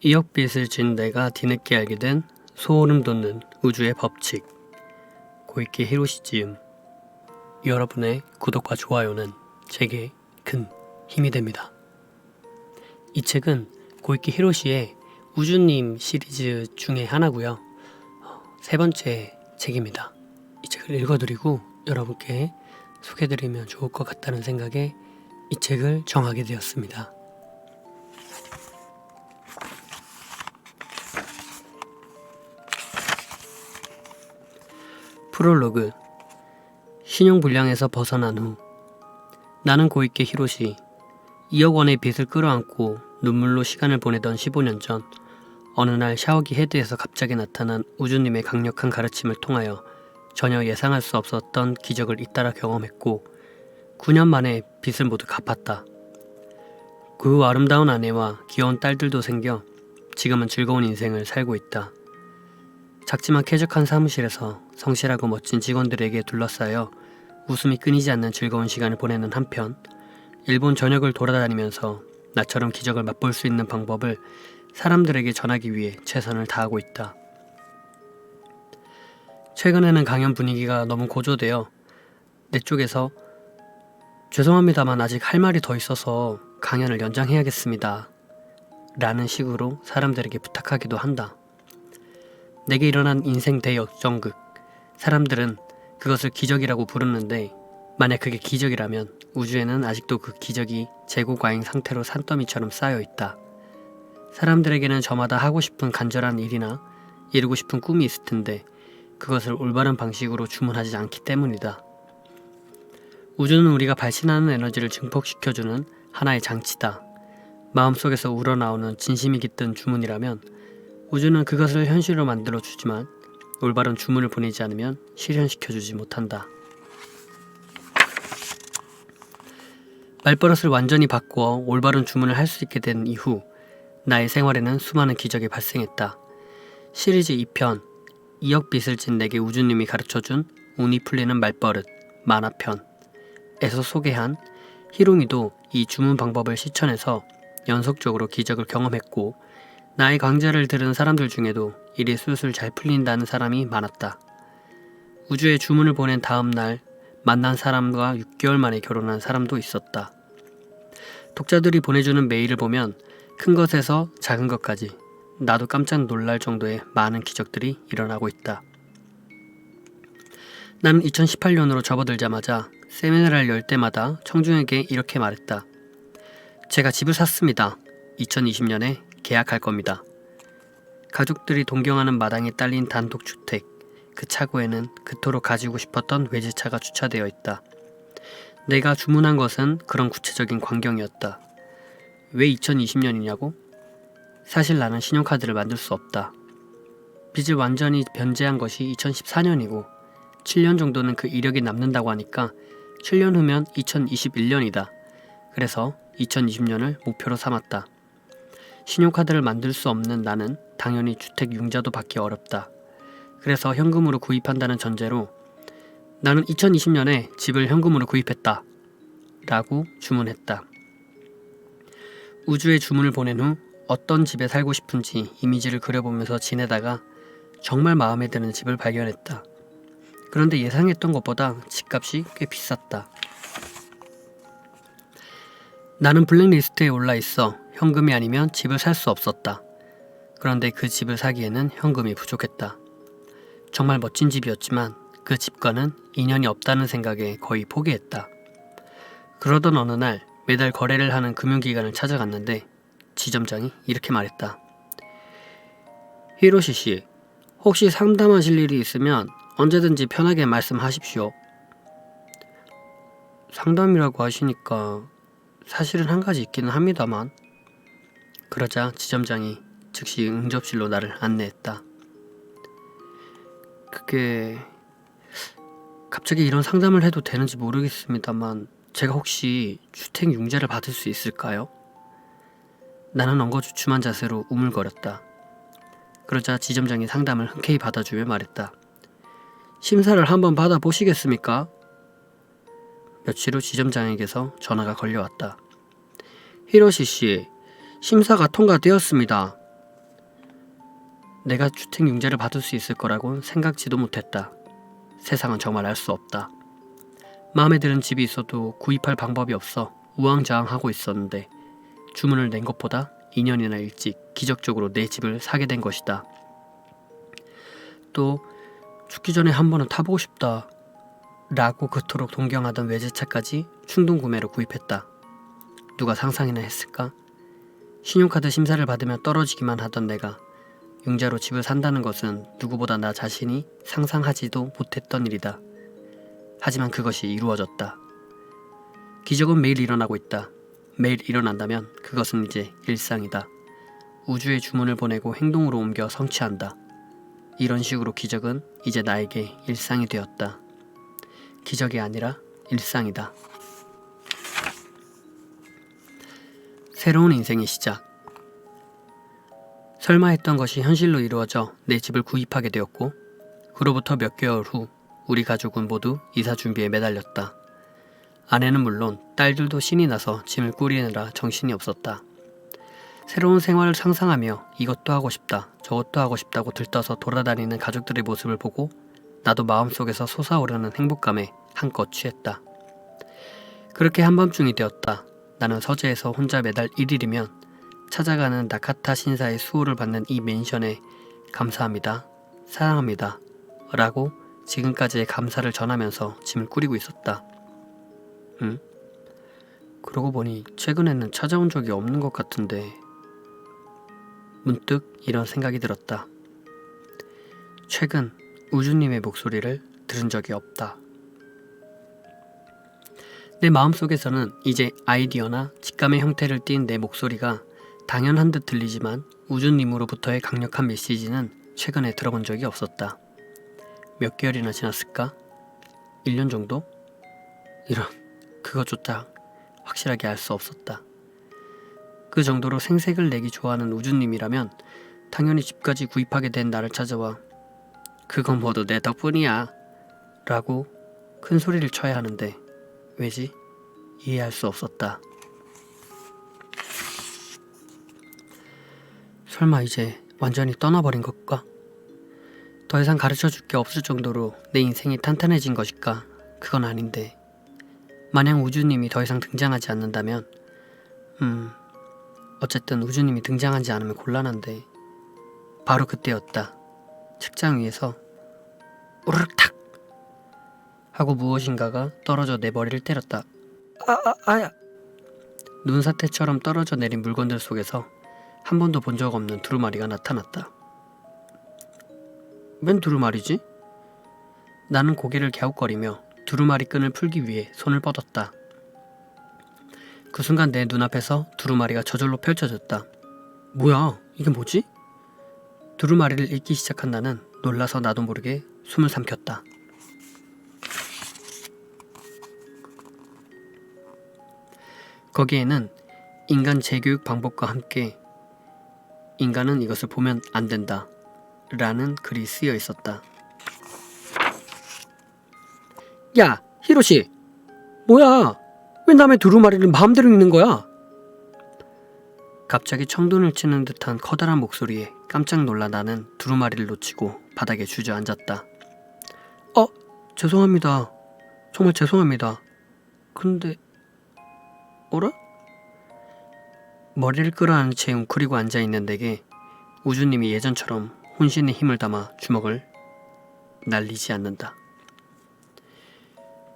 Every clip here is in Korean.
이억빛을 진 내가 뒤늦게 알게 된 소름 돋는 우주의 법칙. 고이키 히로시 지음. 여러분의 구독과 좋아요는 제게 큰 힘이 됩니다. 이 책은 고이키 히로시의 우주님 시리즈 중에 하나고요. 세 번째 책입니다. 이 책을 읽어드리고 여러분께 소개해드리면 좋을 것 같다는 생각에 이 책을 정하게 되었습니다. 프롤로그. 신용불량에서 벗어난 후 나는 고이키 히로시. 2억 원의 빚을 끌어안고 눈물로 시간을 보내던 15년 전 어느 날 샤워기 헤드에서 갑자기 나타난 우주님의 강력한 가르침을 통하여 전혀 예상할 수 없었던 기적을 잇따라 경험했고 9년 만에 빚을 모두 갚았다. 그 후 아름다운 아내와 귀여운 딸들도 생겨 지금은 즐거운 인생을 살고 있다. 작지만 쾌적한 사무실에서 성실하고 멋진 직원들에게 둘러싸여 웃음이 끊이지 않는 즐거운 시간을 보내는 한편 일본 전역을 돌아다니면서 나처럼 기적을 맛볼 수 있는 방법을 사람들에게 전하기 위해 최선을 다하고 있다. 최근에는 강연 분위기가 너무 고조되어 내 쪽에서 죄송합니다만 아직 할 말이 더 있어서 강연을 연장해야겠습니다. 라는 식으로 사람들에게 부탁하기도 한다. 내게 일어난 인생 대역전극. 사람들은 그것을 기적이라고 부르는데 만약 그게 기적이라면 우주에는 아직도 그 기적이 재고과잉 상태로 산더미처럼 쌓여있다. 사람들에게는 저마다 하고 싶은 간절한 일이나 이루고 싶은 꿈이 있을 텐데 그것을 올바른 방식으로 주문하지 않기 때문이다. 우주는 우리가 발신하는 에너지를 증폭시켜주는 하나의 장치다. 마음속에서 우러나오는 진심이 깃든 주문이라면 우주는 그것을 현실로 만들어주지만 올바른 주문을 보내지 않으면 실현시켜주지 못한다. 말버릇을 완전히 바꾸어 올바른 주문을 할 수 있게 된 이후 나의 생활에는 수많은 기적이 발생했다. 시리즈 2편 2억 빚을 진 내게 우주님이 가르쳐준 운이 풀리는 말버릇 만화편에서 소개한 히로미도 이 주문 방법을 실천해서 연속적으로 기적을 경험했고 나의 강좌를 들은 사람들 중에도 일이 술술 잘 풀린다는 사람이 많았다. 우주에 주문을 보낸 다음 날 만난 사람과 6개월 만에 결혼한 사람도 있었다. 독자들이 보내주는 메일을 보면 큰 것에서 작은 것까지 나도 깜짝 놀랄 정도의 많은 기적들이 일어나고 있다. 나는 2018년으로 접어들자마자 세미나를 열 때마다 청중에게 이렇게 말했다. 제가 집을 샀습니다. 2020년에 계약할 겁니다. 가족들이 동경하는 마당에 딸린 단독주택. 그 차고에는 그토록 가지고 싶었던 외제차가 주차되어 있다. 내가 주문한 것은 그런 구체적인 광경이었다. 왜 2020년이냐고? 사실 나는 신용카드를 만들 수 없다. 빚을 완전히 변제한 것이 2014년이고 7년 정도는 그 이력이 남는다고 하니까 7년 후면 2021년이다. 그래서 2020년을 목표로 삼았다. 신용카드를 만들 수 없는 나는 당연히 주택 융자도 받기 어렵다. 그래서 현금으로 구입한다는 전제로 나는 2020년에 집을 현금으로 구입했다. 라고 주문했다. 우주에 주문을 보낸 후 어떤 집에 살고 싶은지 이미지를 그려보면서 지내다가 정말 마음에 드는 집을 발견했다. 그런데 예상했던 것보다 집값이 꽤 비쌌다. 나는 블랙리스트에 올라 있어 현금이 아니면 집을 살 수 없었다. 그런데 그 집을 사기에는 현금이 부족했다. 정말 멋진 집이었지만 그 집과는 인연이 없다는 생각에 거의 포기했다. 그러던 어느 날 매달 거래를 하는 금융기관을 찾아갔는데 지점장이 이렇게 말했다. 히로시 씨, 혹시 상담하실 일이 있으면 언제든지 편하게 말씀하십시오. 상담이라고 하시니까 사실은 한 가지 있기는 합니다만. 그러자 지점장이 즉시 응접실로 나를 안내했다. 그게 갑자기 이런 상담을 해도 되는지 모르겠습니다만 제가 혹시 주택 융자를 받을 수 있을까요? 나는 엉거주춤한 자세로 우물거렸다. 그러자 지점장이 상담을 흔쾌히 받아주며 말했다. 심사를 한번 받아보시겠습니까? 며칠 후 지점장에게서 전화가 걸려왔다. 히로시 씨, 심사가 통과되었습니다. 내가 주택융자를 받을 수 있을 거라곤 생각지도 못했다. 세상은 정말 알 수 없다. 마음에 드는 집이 있어도 구입할 방법이 없어 우왕좌왕하고 있었는데 주문을 낸 것보다 2년이나 일찍 기적적으로 내 집을 사게 된 것이다. 또 죽기 전에 한 번은 타보고 싶다 라고 그토록 동경하던 외제차까지 충동구매로 구입했다. 누가 상상이나 했을까? 신용카드 심사를 받으며 떨어지기만 하던 내가 융자로 집을 산다는 것은 누구보다 나 자신이 상상하지도 못했던 일이다. 하지만 그것이 이루어졌다. 기적은 매일 일어나고 있다. 매일 일어난다면 그것은 이제 일상이다. 우주에 주문을 보내고 행동으로 옮겨 성취한다. 이런 식으로 기적은 이제 나에게 일상이 되었다. 기적이 아니라 일상이다. 새로운 인생의 시작. 설마 했던 것이 현실로 이루어져 내 집을 구입하게 되었고 그로부터 몇 개월 후 우리 가족은 모두 이사 준비에 매달렸다. 아내는 물론 딸들도 신이 나서 짐을 꾸리느라 정신이 없었다. 새로운 생활을 상상하며 이것도 하고 싶다 저것도 하고 싶다고 들떠서 돌아다니는 가족들의 모습을 보고 나도 마음속에서 솟아오르는 행복감에 한껏 취했다. 그렇게 한밤중이 되었다. 나는 서재에서 혼자 매달 1일이면 찾아가는 나카타 신사의 수호를 받는 이 맨션에 감사합니다, 사랑합니다 라고 지금까지의 감사를 전하면서 짐을 꾸리고 있었다. 그러고 보니 최근에는 찾아온 적이 없는 것 같은데 문득 이런 생각이 들었다. 최근 우주님의 목소리를 들은 적이 없다. 내 마음속에서는 이제 아이디어나 직감의 형태를 띤 내 목소리가 당연한 듯 들리지만 우주님으로부터의 강력한 메시지는 최근에 들어본 적이 없었다. 몇 개월이나 지났을까? 1년 정도? 이런, 그것조차 확실하게 알 수 없었다. 그 정도로 생색을 내기 좋아하는 우주님이라면 당연히 집까지 구입하게 된 나를 찾아와 그건 모두 내 덕분이야 라고 큰 소리를 쳐야 하는데 왜지? 이해할 수 없었다. 설마 이제 완전히 떠나버린 걸까? 더 이상 가르쳐줄 게 없을 정도로 내 인생이 탄탄해진 것일까? 그건 아닌데 만약 우주님이 더 이상 등장하지 않는다면 어쨌든 우주님이 등장하지 않으면 곤란한데 바로 그때였다. 책장 위에서 우르륵 탁 하고 무엇인가가 떨어져 내 머리를 때렸다. 아야! 눈사태처럼 떨어져 내린 물건들 속에서 한 번도 본 적 없는 두루마리가 나타났다. 웬 두루마리지? 나는 고개를 갸웃거리며 두루마리 끈을 풀기 위해 손을 뻗었다. 그 순간 내 눈앞에서 두루마리가 저절로 펼쳐졌다. 뭐야? 이게 뭐지? 두루마리를 읽기 시작한 나는 놀라서 나도 모르게 숨을 삼켰다. 거기에는 인간 재교육 방법과 함께 인간은 이것을 보면 안 된다 라는 글이 쓰여 있었다. 야, 히로시! 뭐야? 왜 남의 두루마리를 마음대로 읽는 거야? 갑자기 청둔을 치는 듯한 커다란 목소리에 깜짝 놀라 나는 두루마리를 놓치고 바닥에 주저앉았다. 죄송합니다. 정말 죄송합니다. 근데... 어라? 머리를 끌어안은 채 웅크리고 앉아있는 내게 우주님이 예전처럼 혼신의 힘을 담아 주먹을 날리지 않는다.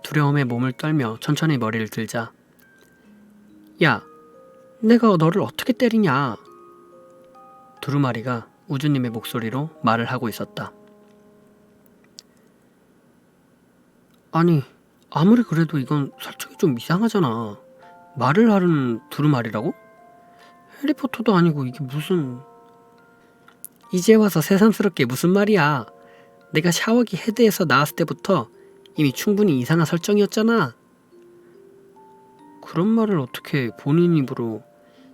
두려움에 몸을 떨며 천천히 머리를 들자 야, 내가 너를 어떻게 때리냐? 두루마리가 우주님의 목소리로 말을 하고 있었다. 아니, 아무리 그래도 이건 솔직히 좀 이상하잖아. 말을 하는 두루마리라고? 해리포터도 아니고 이게 무슨... 이제 와서 새삼스럽게 무슨 말이야. 내가 샤워기 헤드에서 나왔을 때부터 이미 충분히 이상한 설정이었잖아. 그런 말을 어떻게 본인 입으로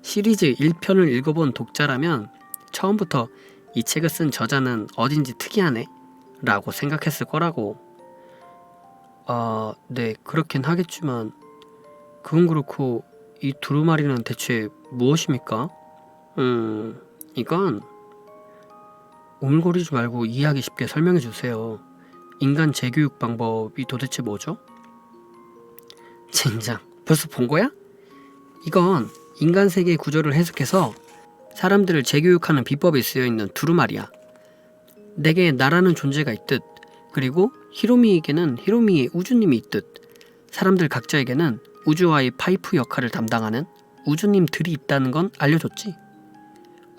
시리즈 1편을 읽어본 독자라면 처음부터 이 책을 쓴 저자는 어딘지 특이하네 라고 생각했을 거라고. 네, 그렇긴 하겠지만 그건 그렇고 이 두루마리는 대체 무엇입니까? 이건 오물거리지 말고 이해하기 쉽게 설명해 주세요. 인간 재교육 방법이 도대체 뭐죠? 젠장, 벌써 본 거야? 이건 인간 세계의 구조를 해석해서 사람들을 재교육하는 비법에 쓰여있는 두루마리야. 내게 나라는 존재가 있듯, 그리고 히로미에게는 히로미의 우주님이 있듯, 사람들 각자에게는 우주와의 파이프 역할을 담당하는 우주님들이 있다는 건 알려줬지.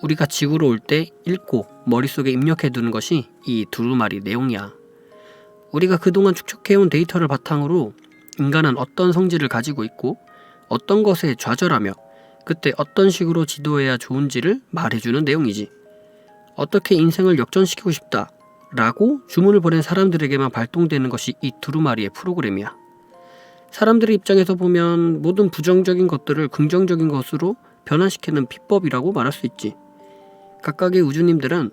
우리가 지구로 올 때 읽고 머릿속에 입력해두는 것이 이 두루마리 내용이야. 우리가 그동안 축적해온 데이터를 바탕으로 인간은 어떤 성질을 가지고 있고 어떤 것에 좌절하며 그때 어떤 식으로 지도해야 좋은지를 말해주는 내용이지. 어떻게 인생을 역전시키고 싶다 라고 주문을 보낸 사람들에게만 발동되는 것이 이 두루마리의 프로그램이야. 사람들의 입장에서 보면 모든 부정적인 것들을 긍정적인 것으로 변환시키는 비법이라고 말할 수 있지. 각각의 우주님들은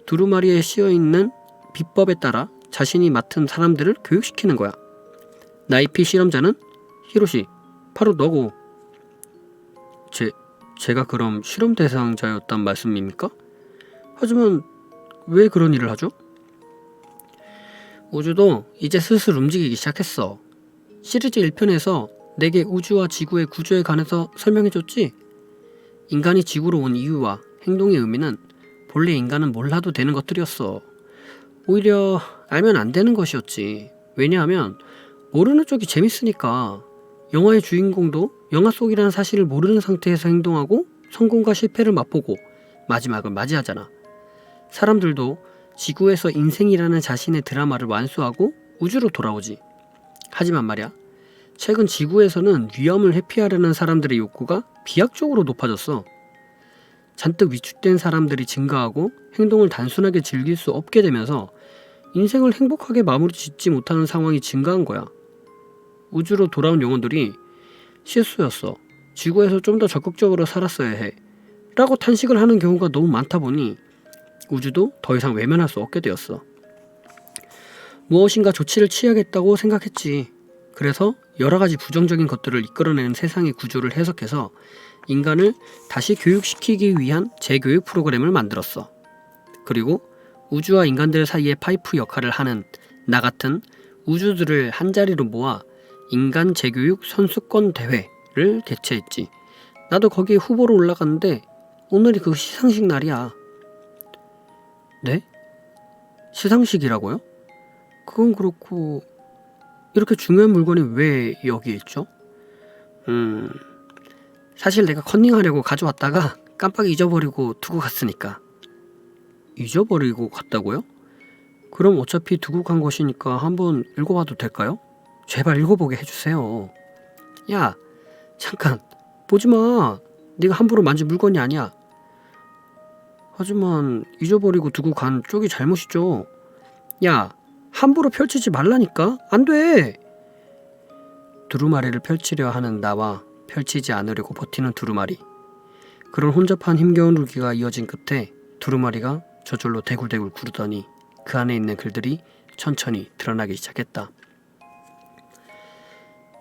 두루마리에 씌어있는 비법에 따라 자신이 맡은 사람들을 교육시키는 거야. 나이피 실험자는 히로시, 바로 너고. 제가 그럼 실험 대상자였단 말씀입니까? 하지만 왜 그런 일을 하죠? 우주도 이제 슬슬 움직이기 시작했어. 시리즈 1편에서 내게 우주와 지구의 구조에 관해서 설명해줬지? 인간이 지구로 온 이유와 행동의 의미는 본래 인간은 몰라도 되는 것들이었어. 오히려 알면 안 되는 것이었지. 왜냐하면 모르는 쪽이 재밌으니까. 영화의 주인공도 영화 속이라는 사실을 모르는 상태에서 행동하고 성공과 실패를 맛보고 마지막을 맞이하잖아. 사람들도 지구에서 인생이라는 자신의 드라마를 완수하고 우주로 돌아오지. 하지만 말이야, 최근 지구에서는 위험을 회피하려는 사람들의 욕구가 비약적으로 높아졌어. 잔뜩 위축된 사람들이 증가하고 행동을 단순하게 즐길 수 없게 되면서 인생을 행복하게 마무리 짓지 못하는 상황이 증가한 거야. 우주로 돌아온 영혼들이 실수였어. 지구에서 좀 더 적극적으로 살았어야 해. 라고 탄식을 하는 경우가 너무 많다 보니 우주도 더 이상 외면할 수 없게 되었어. 무엇인가 조치를 취하겠다고 생각했지. 그래서 여러 가지 부정적인 것들을 이끌어내는 세상의 구조를 해석해서 인간을 다시 교육시키기 위한 재교육 프로그램을 만들었어. 그리고 우주와 인간들 사이의 파이프 역할을 하는 나 같은 우주들을 한자리로 모아 인간 재교육 선수권 대회를 개최했지. 나도 거기에 후보로 올라갔는데 오늘이 그 시상식 날이야. 네? 시상식이라고요? 그건 그렇고 이렇게 중요한 물건이 왜 여기에 있죠? 사실 내가 컨닝하려고 가져왔다가 깜빡 잊어버리고 두고 갔으니까. 잊어버리고 갔다고요? 그럼 어차피 두고 간 것이니까 한번 읽어봐도 될까요? 제발 읽어보게 해주세요. 야, 잠깐 보지마. 네가 함부로 만진 물건이 아니야. 하지만 잊어버리고 두고 간 쪽이 잘못이죠. 야, 함부로 펼치지 말라니까. 안 돼. 두루마리를 펼치려 하는 나와 펼치지 않으려고 버티는 두루마리. 그런 혼잡한 힘겨운 루기가 이어진 끝에 두루마리가 저절로 대굴대굴 구르더니 그 안에 있는 글들이 천천히 드러나기 시작했다.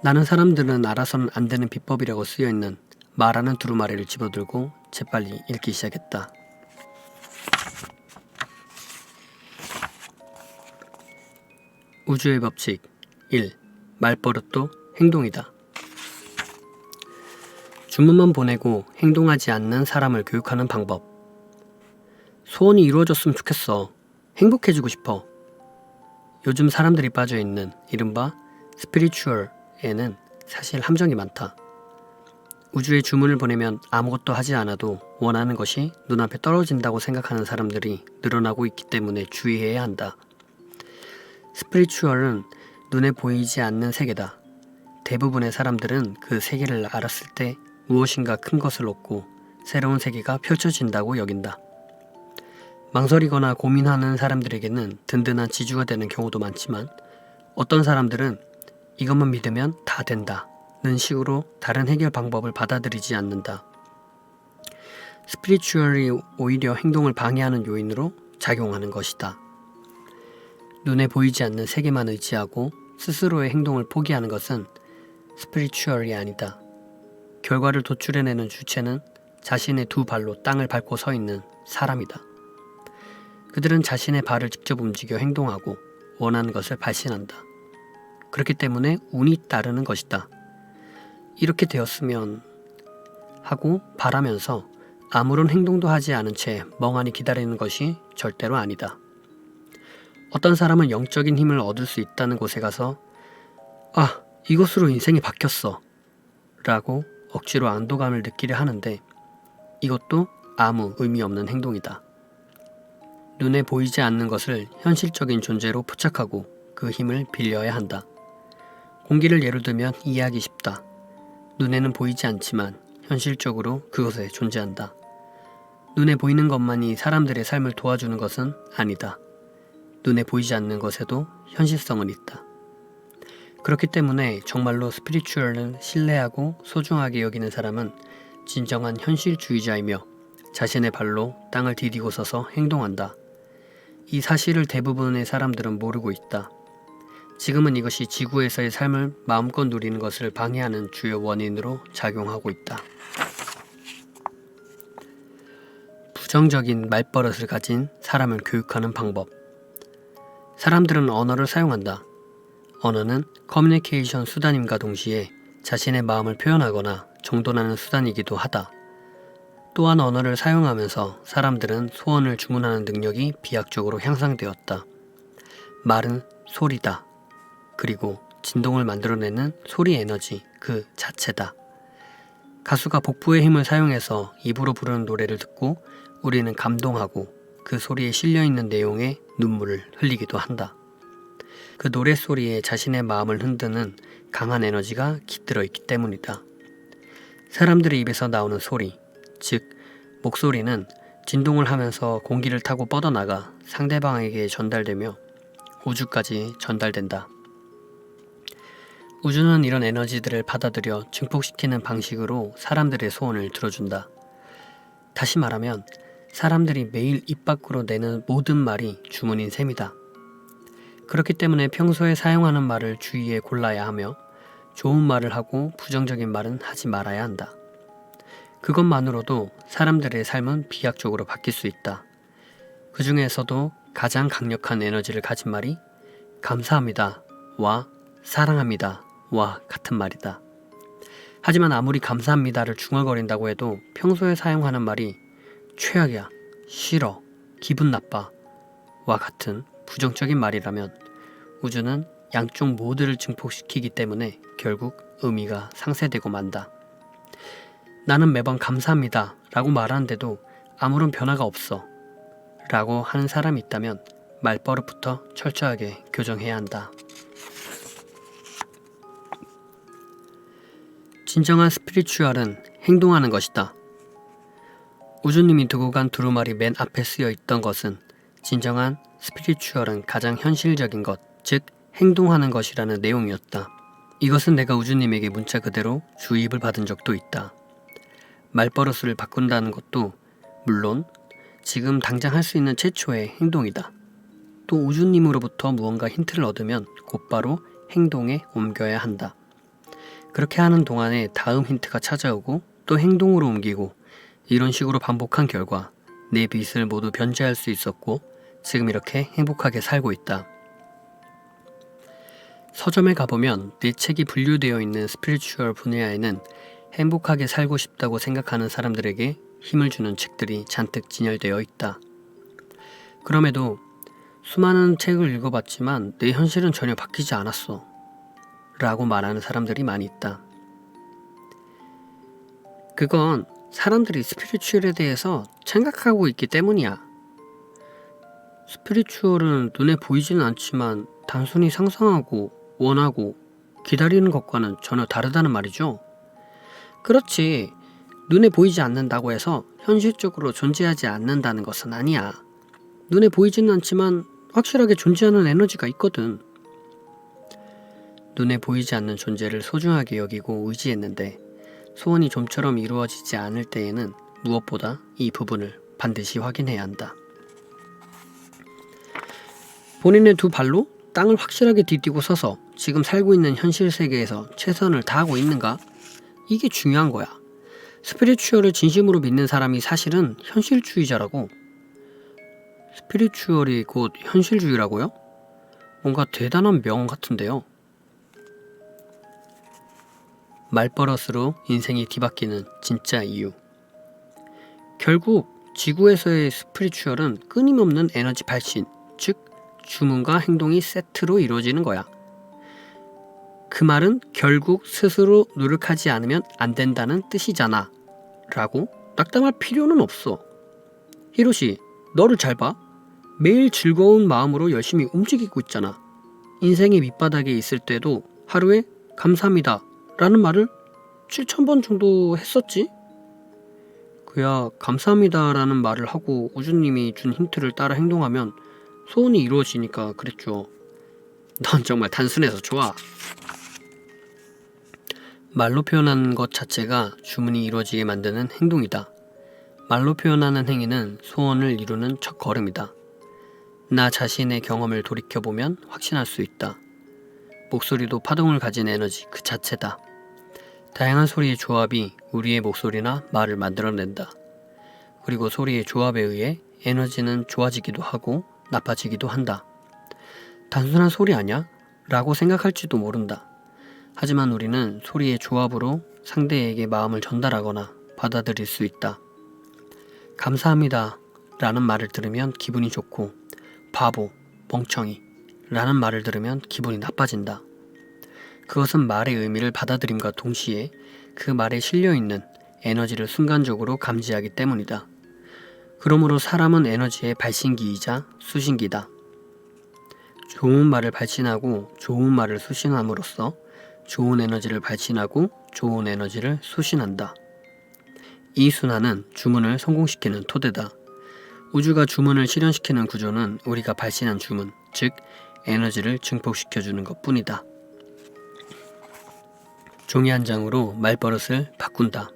나는 사람들은 알아서는 안 되는 비법이라고 쓰여있는 말하는 두루마리를 집어들고 재빨리 읽기 시작했다. 우주의 법칙 1. 말버릇도 행동이다. 주문만 보내고 행동하지 않는 사람을 교육하는 방법. 소원이 이루어졌으면 좋겠어. 행복해지고 싶어. 요즘 사람들이 빠져있는 이른바 스피리추얼에는 사실 함정이 많다. 우주에 주문을 보내면 아무것도 하지 않아도 원하는 것이 눈앞에 떨어진다고 생각하는 사람들이 늘어나고 있기 때문에 주의해야 한다. 스피리추얼은 눈에 보이지 않는 세계다. 대부분의 사람들은 그 세계를 알았을 때 무엇인가 큰 것을 얻고 새로운 세계가 펼쳐진다고 여긴다. 망설이거나 고민하는 사람들에게는 든든한 지주가 되는 경우도 많지만 어떤 사람들은 이것만 믿으면 다 된다는 식으로 다른 해결 방법을 받아들이지 않는다. 스피리추얼이 오히려 행동을 방해하는 요인으로 작용하는 것이다. 눈에 보이지 않는 세계만 의지하고 스스로의 행동을 포기하는 것은 스피리추얼이 아니다. 결과를 도출해내는 주체는 자신의 두 발로 땅을 밟고 서 있는 사람이다. 그들은 자신의 발을 직접 움직여 행동하고 원하는 것을 발신한다. 그렇기 때문에 운이 따르는 것이다. 이렇게 되었으면 하고 바라면서 아무런 행동도 하지 않은 채 멍하니 기다리는 것이 절대로 아니다. 어떤 사람은 영적인 힘을 얻을 수 있다는 곳에 가서 이것으로 인생이 바뀌었어 라고 억지로 안도감을 느끼려 하는데 이것도 아무 의미 없는 행동이다. 눈에 보이지 않는 것을 현실적인 존재로 포착하고 그 힘을 빌려야 한다. 공기를 예로 들면 이해하기 쉽다. 눈에는 보이지 않지만 현실적으로 그것에 존재한다. 눈에 보이는 것만이 사람들의 삶을 도와주는 것은 아니다. 눈에 보이지 않는 것에도 현실성은 있다. 그렇기 때문에 정말로 스피리추얼을 신뢰하고 소중하게 여기는 사람은 진정한 현실주의자이며 자신의 발로 땅을 디디고 서서 행동한다. 이 사실을 대부분의 사람들은 모르고 있다. 지금은 이것이 지구에서의 삶을 마음껏 누리는 것을 방해하는 주요 원인으로 작용하고 있다. 부정적인 말버릇을 가진 사람을 교육하는 방법. 사람들은 언어를 사용한다. 언어는 커뮤니케이션 수단임과 동시에 자신의 마음을 표현하거나 정돈하는 수단이기도 하다. 또한 언어를 사용하면서 사람들은 소원을 주문하는 능력이 비약적으로 향상되었다. 말은 소리다. 그리고 진동을 만들어내는 소리 에너지 그 자체다. 가수가 복부의 힘을 사용해서 입으로 부르는 노래를 듣고 우리는 감동하고 그 소리에 실려있는 내용에 눈물을 흘리기도 한다. 그 노랫소리에 자신의 마음을 흔드는 강한 에너지가 깃들어 있기 때문이다. 사람들의 입에서 나오는 소리, 즉 목소리는 진동을 하면서 공기를 타고 뻗어나가 상대방에게 전달되며 우주까지 전달된다. 우주는 이런 에너지들을 받아들여 증폭시키는 방식으로 사람들의 소원을 들어준다. 다시 말하면 사람들이 매일 입 밖으로 내는 모든 말이 주문인 셈이다. 그렇기 때문에 평소에 사용하는 말을 주의해 골라야 하며 좋은 말을 하고 부정적인 말은 하지 말아야 한다. 그것만으로도 사람들의 삶은 비약적으로 바뀔 수 있다. 그 중에서도 가장 강력한 에너지를 가진 말이 감사합니다 와 사랑합니다 와 같은 말이다. 하지만 아무리 감사합니다를 중얼거린다고 해도 평소에 사용하는 말이 최악이야, 싫어, 기분 나빠 와 같은 부정적인 말이라면 우주는 양쪽 모두를 증폭시키기 때문에 결국 의미가 상쇄되고 만다. 나는 매번 감사합니다 라고 말하는데도 아무런 변화가 없어 라고 하는 사람이 있다면 말버릇부터 철저하게 교정해야 한다. 진정한 스피리추얼은 행동하는 것이다. 우주님이 두고 간 두루마리 맨 앞에 쓰여 있던 것은 진정한 스피리추얼은 가장 현실적인 것, 즉 행동하는 것이라는 내용이었다. 이것은 내가 우주님에게 문자 그대로 주입을 받은 적도 있다. 말버릇을 바꾼다는 것도 물론 지금 당장 할 수 있는 최초의 행동이다. 또 우주님으로부터 무언가 힌트를 얻으면 곧바로 행동에 옮겨야 한다. 그렇게 하는 동안에 다음 힌트가 찾아오고 또 행동으로 옮기고 이런 식으로 반복한 결과 내 빚을 모두 변제할 수 있었고 지금 이렇게 행복하게 살고 있다. 서점에 가보면 내 책이 분류되어 있는 스피리추얼 분야에는 행복하게 살고 싶다고 생각하는 사람들에게 힘을 주는 책들이 잔뜩 진열되어 있다. 그럼에도 수많은 책을 읽어봤지만 내 현실은 전혀 바뀌지 않았어 라고 말하는 사람들이 많이 있다. 그건 사람들이 스피리추얼에 대해서 생각하고 있기 때문이야. 스피리추얼은 눈에 보이지는 않지만 단순히 상상하고 원하고 기다리는 것과는 전혀 다르다는 말이죠. 그렇지, 눈에 보이지 않는다고 해서 현실적으로 존재하지 않는다는 것은 아니야. 눈에 보이지는 않지만 확실하게 존재하는 에너지가 있거든. 눈에 보이지 않는 존재를 소중하게 여기고 의지했는데 소원이 좀처럼 이루어지지 않을 때에는 무엇보다 이 부분을 반드시 확인해야 한다. 본인의 두 발로 땅을 확실하게 디디고 서서 지금 살고 있는 현실 세계에서 최선을 다하고 있는가? 이게 중요한 거야. 스피리추얼을 진심으로 믿는 사람이 사실은 현실주의자라고. 스피리추얼이 곧 현실주의라고요? 뭔가 대단한 명언 같은데요. 말버릇으로 인생이 뒤바뀌는 진짜 이유. 결국 지구에서의 스피리추얼은 끊임없는 에너지 발신, 즉 주문과 행동이 세트로 이루어지는 거야. 그 말은 결국 스스로 노력하지 않으면 안 된다는 뜻이잖아 라고 낙담할 필요는 없어. 히로시, 너를 잘 봐. 매일 즐거운 마음으로 열심히 움직이고 있잖아. 인생의 밑바닥에 있을 때도 하루에 감사합니다 라는 말을 7,000번 정도 했었지. 그야 감사합니다 라는 말을 하고 우주님이 준 힌트를 따라 행동하면 소원이 이루어지니까 그랬죠. 넌 정말 단순해서 좋아. 말로 표현하는 것 자체가 주문이 이루어지게 만드는 행동이다. 말로 표현하는 행위는 소원을 이루는 첫걸음이다. 나 자신의 경험을 돌이켜보면 확신할 수 있다. 목소리도 파동을 가진 에너지 그 자체다. 다양한 소리의 조합이 우리의 목소리나 말을 만들어낸다. 그리고 소리의 조합에 의해 에너지는 좋아지기도 하고 나빠지기도 한다. 단순한 소리 아냐? 라고 생각할지도 모른다. 하지만 우리는 소리의 조합으로 상대에게 마음을 전달하거나 받아들일 수 있다. 감사합니다 라는 말을 들으면 기분이 좋고 바보, 멍청이 라는 말을 들으면 기분이 나빠진다. 그것은 말의 의미를 받아들임과 동시에 그 말에 실려있는 에너지를 순간적으로 감지하기 때문이다. 그러므로 사람은 에너지의 발신기이자 수신기다. 좋은 말을 발신하고 좋은 말을 수신함으로써 좋은 에너지를 발신하고 좋은 에너지를 수신한다. 이 순환은 주문을 성공시키는 토대다. 우주가 주문을 실현시키는 구조는 우리가 발신한 주문, 즉 에너지를 증폭시켜주는 것뿐이다. 종이 한 장으로 말버릇을 바꾼다.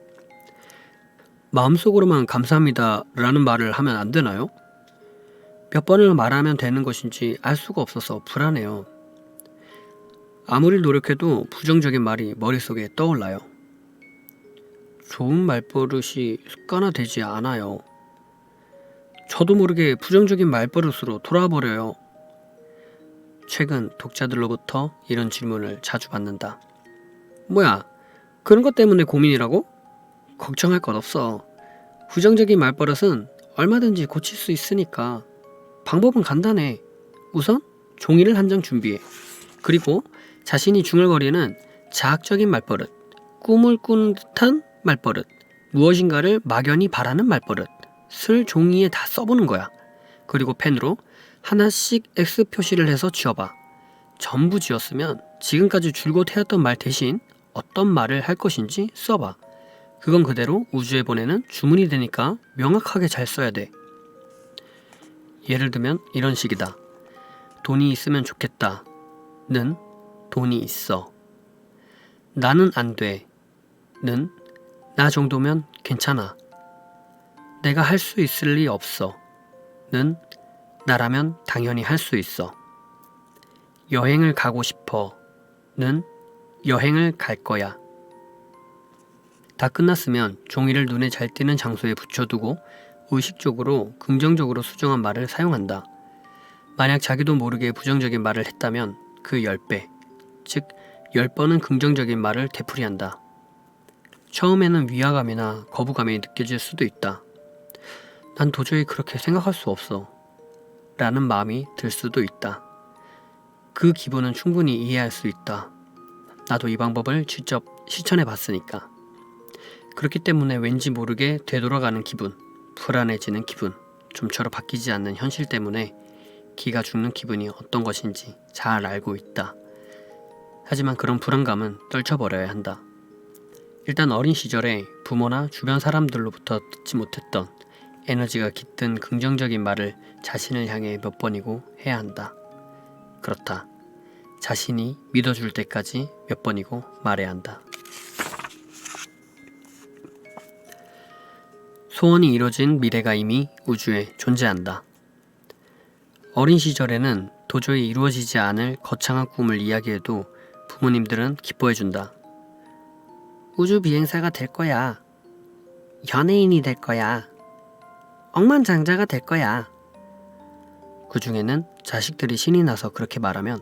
마음속으로만 감사합니다 라는 말을 하면 안 되나요? 몇 번을 말하면 되는 것인지 알 수가 없어서 불안해요. 아무리 노력해도 부정적인 말이 머릿속에 떠올라요. 좋은 말버릇이 습관화되지 않아요. 저도 모르게 부정적인 말버릇으로 돌아버려요. 최근 독자들로부터 이런 질문을 자주 받는다. 뭐야, 그런 것 때문에 고민이라고? 걱정할 것 없어. 부정적인 말버릇은 얼마든지 고칠 수 있으니까. 방법은 간단해. 우선 종이를 한 장 준비해. 그리고 자신이 중얼거리는 자학적인 말버릇, 꿈을 꾸는 듯한 말버릇, 무엇인가를 막연히 바라는 말버릇을 종이에 다 써보는 거야. 그리고 펜으로 하나씩 X 표시를 해서 지어봐. 전부 지었으면 지금까지 줄곧 해왔던 말 대신 어떤 말을 할 것인지 써봐. 그건 그대로 우주에 보내는 주문이 되니까 명확하게 잘 써야 돼. 예를 들면 이런 식이다. 돈이 있으면 좋겠다. 는 돈이 있어. 나는 안 돼. 는 나 정도면 괜찮아. 내가 할 수 있을 리 없어. 는 나라면 당연히 할 수 있어. 여행을 가고 싶어. 는 여행을 갈 거야. 다 끝났으면 종이를 눈에 잘 띄는 장소에 붙여두고 의식적으로 긍정적으로 수정한 말을 사용한다. 만약 자기도 모르게 부정적인 말을 했다면 그 10배, 즉 10번은 긍정적인 말을 되풀이한다. 처음에는 위화감이나 거부감이 느껴질 수도 있다. 난 도저히 그렇게 생각할 수 없어. 라는 마음이 들 수도 있다. 그 기분은 충분히 이해할 수 있다. 나도 이 방법을 직접 실천해 봤으니까. 그렇기 때문에 왠지 모르게 되돌아가는 기분, 불안해지는 기분, 좀처럼 바뀌지 않는 현실 때문에 기가 죽는 기분이 어떤 것인지 잘 알고 있다. 하지만 그런 불안감은 떨쳐버려야 한다. 일단 어린 시절에 부모나 주변 사람들로부터 듣지 못했던 에너지가 깃든 긍정적인 말을 자신을 향해 몇 번이고 해야 한다. 그렇다. 자신이 믿어줄 때까지 몇 번이고 말해야 한다. 소원이 이뤄진 미래가 이미 우주에 존재한다. 어린 시절에는 도저히 이루어지지 않을 거창한 꿈을 이야기해도 부모님들은 기뻐해준다. 우주 비행사가 될 거야. 연예인이 될 거야. 억만장자가 될 거야. 그 중에는 자식들이 신이 나서 그렇게 말하면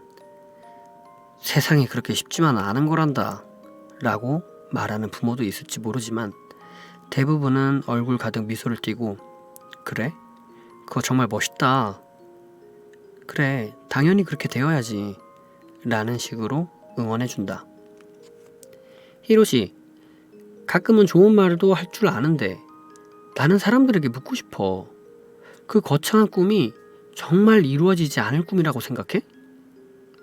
세상이 그렇게 쉽지만 않은 거란다 라고 말하는 부모도 있을지 모르지만 대부분은 얼굴 가득 미소를 띠고 그래? 그거 정말 멋있다. 그래, 당연히 그렇게 되어야지 라는 식으로 응원해준다. 히로시, 가끔은 좋은 말도 할 줄 아는데 나는 사람들에게 묻고 싶어. 그 거창한 꿈이 정말 이루어지지 않을 꿈이라고 생각해?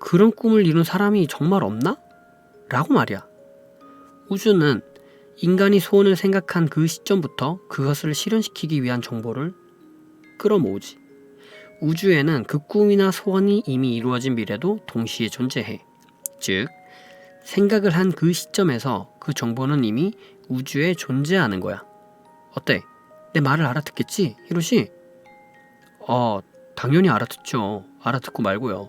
그런 꿈을 이룬 사람이 정말 없나? 라고 말이야. 우주는 인간이 소원을 생각한 그 시점부터 그것을 실현시키기 위한 정보를 끌어모으지. 우주에는 그 꿈이나 소원이 이미 이루어진 미래도 동시에 존재해. 즉, 생각을 한 그 시점에서 그 정보는 이미 우주에 존재하는 거야. 어때? 내 말을 알아듣겠지, 히로시? 당연히 알아듣죠. 알아듣고 말고요.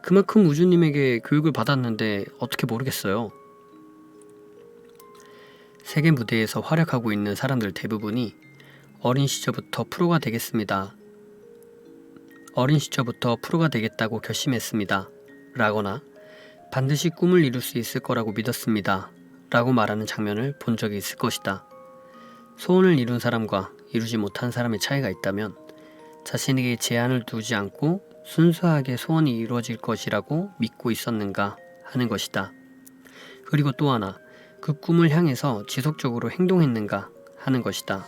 그만큼 우주님에게 교육을 받았는데 어떻게 모르겠어요. 세계 무대에서 활약하고 있는 사람들 대부분이 어린 시절부터 프로가 되겠습니다. 어린 시절부터 프로가 되겠다고 결심했습니다. 라거나 반드시 꿈을 이룰 수 있을 거라고 믿었습니다. 라고 말하는 장면을 본 적이 있을 것이다. 소원을 이룬 사람과 이루지 못한 사람의 차이가 있다면 자신에게 제한을 두지 않고 순수하게 소원이 이루어질 것이라고 믿고 있었는가 하는 것이다. 그리고 또 하나, 그 꿈을 향해서 지속적으로 행동했는가 하는 것이다.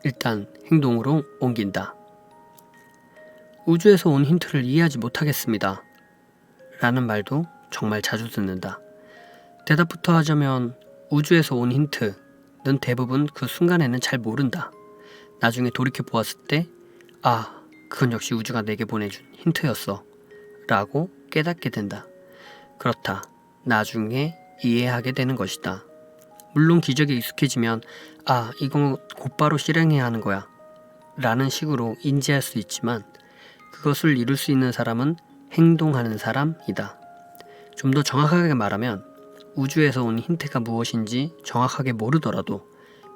일단 행동으로 옮긴다. 우주에서 온 힌트를 이해하지 못하겠습니다. 라는 말도 정말 자주 듣는다. 대답부터 하자면 우주에서 온 힌트는 대부분 그 순간에는 잘 모른다. 나중에 돌이켜 보았을 때 그건 역시 우주가 내게 보내준 힌트였어 라고 깨닫게 된다. 그렇다. 나중에 이해하게 되는 것이다. 물론 기적에 익숙해지면 이건 곧바로 실행해야 하는 거야 라는 식으로 인지할 수 있지만 그것을 이룰 수 있는 사람은 행동하는 사람이다. 좀 더 정확하게 말하면 우주에서 온 힌트가 무엇인지 정확하게 모르더라도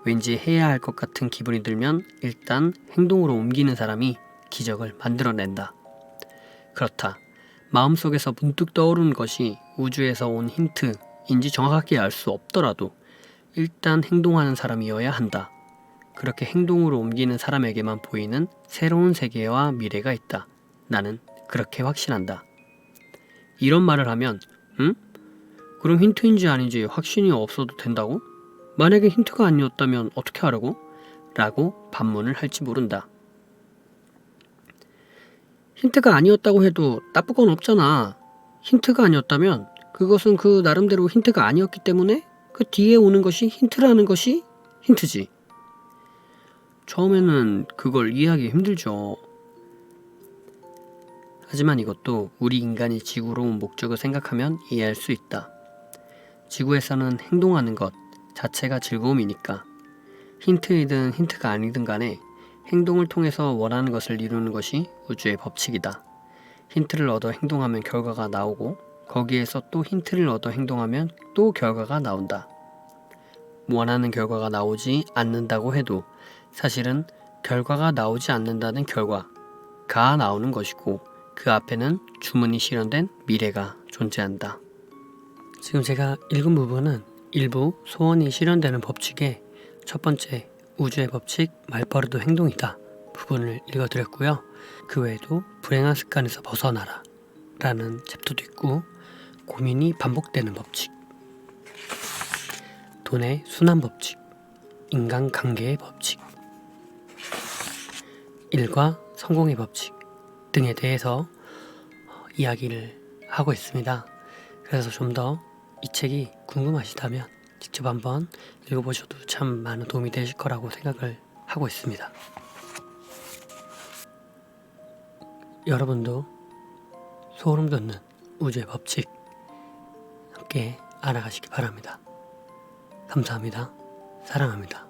왠지 해야 할 것 같은 기분이 들면 일단 행동으로 옮기는 사람이 기적을 만들어낸다. 그렇다. 마음속에서 문득 떠오르는 것이 우주에서 온 힌트인지 정확하게 알 수 없더라도 일단 행동하는 사람이어야 한다. 그렇게 행동으로 옮기는 사람에게만 보이는 새로운 세계와 미래가 있다. 나는 그렇게 확신한다. 이런 말을 하면 그럼 힌트인지 아닌지 확신이 없어도 된다고? 만약에 힌트가 아니었다면 어떻게 하라고? 라고 반문을 할지 모른다. 힌트가 아니었다고 해도 나쁜 건 없잖아. 힌트가 아니었다면 그것은 그 나름대로 힌트가 아니었기 때문에 그 뒤에 오는 것이 힌트라는 것이 힌트지. 처음에는 그걸 이해하기 힘들죠. 하지만 이것도 우리 인간이 지구로 온 목적을 생각하면 이해할 수 있다. 지구에서는 행동하는 것 자체가 즐거움이니까 힌트이든 힌트가 아니든 간에 행동을 통해서 원하는 것을 이루는 것이 우주의 법칙이다. 힌트를 얻어 행동하면 결과가 나오고 거기에서 또 힌트를 얻어 행동하면 또 결과가 나온다. 원하는 결과가 나오지 않는다고 해도 사실은 결과가 나오지 않는다는 결과가 나오는 것이고 그 앞에는 주문이 실현된 미래가 존재한다. 지금 제가 읽은 부분은 일부 소원이 실현되는 법칙의 첫 번째 우주의 법칙 말버릇도 행동이다 부분을 읽어드렸고요. 그 외에도 불행한 습관에서 벗어나라 라는 챕터도 있고 고민이 반복되는 법칙, 돈의 순환 법칙, 인간관계의 법칙, 일과 성공의 법칙 등에 대해서 이야기를 하고 있습니다. 그래서 좀 더 이 책이 궁금하시다면 직접 한번 읽어보셔도 참 많은 도움이 되실 거라고 생각을 하고 있습니다. 여러분도 소름 돋는 우주의 법칙 함께 알아가시기 바랍니다. 감사합니다. 사랑합니다.